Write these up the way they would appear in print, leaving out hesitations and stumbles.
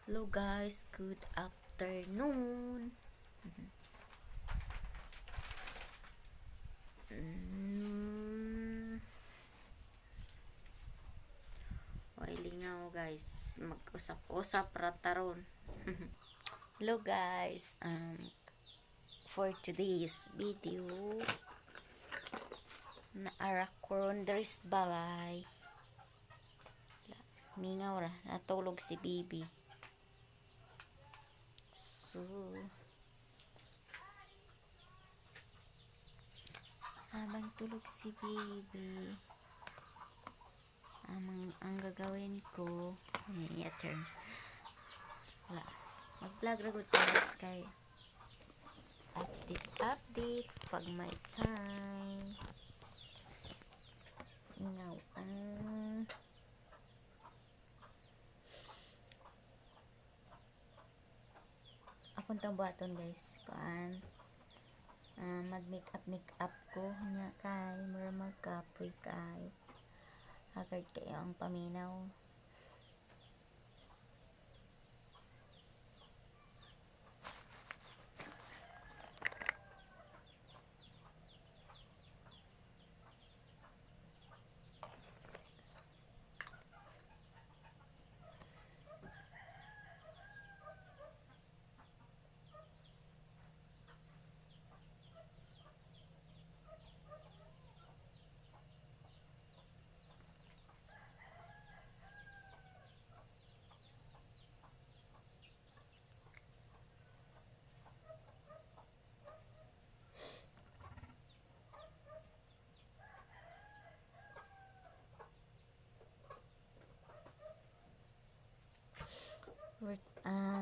Hello guys, good afternoon. Mm, lingaw guys, mag-usap-usap rataron. Hello guys, for today's video, naara koron dris balay. Mingaw ra, natulog si Bibi. So, habang tulog si Bibi, ang gagawin ko, turn. Wala. Mag-vlog ra gud guys kay update pag may time. Ingaw akong tambuhaton guys kuan mag make up ko nya kay mura magkapoy kay hagard kayo ang paminaw.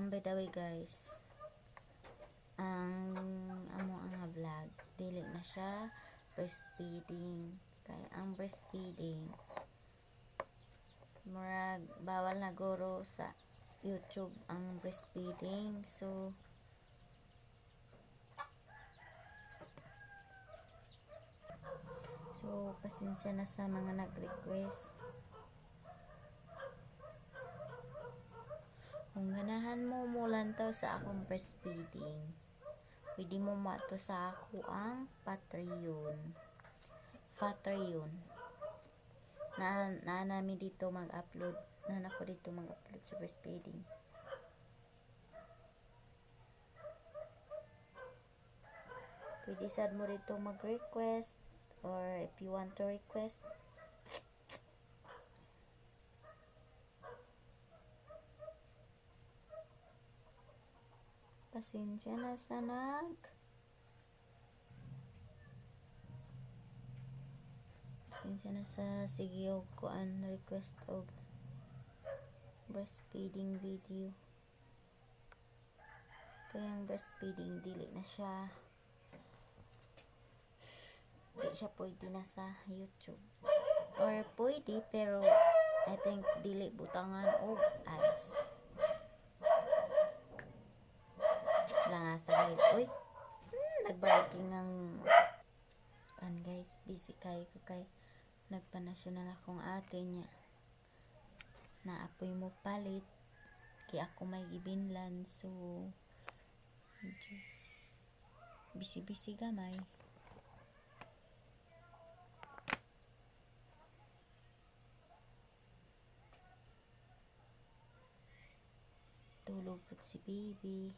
By the way guys, ang vlog dili na siya breastfeeding kay ang breastfeeding murag bawal na guro sa YouTube ang breastfeeding. So pasensya na sa mga nag-request. Kung ganahan mo mulantaw sa akong breastfeeding, pwede mo mato sa ako ang Patreon. Na namin dito mag-upload. Na ako dito mag-upload sa breastfeeding. Pwede sad mo dito mag-request, or if you want to request, pasensya na sa sige og kuan request og breastfeeding video. Kaya ang breastfeeding dili siya pwede na sa YouTube, or pwede pero I think dili butangan og ads. Langasa guys, uy, nag-breaking ang guys, busy kay nagpa-national akong ate niya naapoy mo palit kay ako may gibinlan, so busy gamay. Tulog si Baby.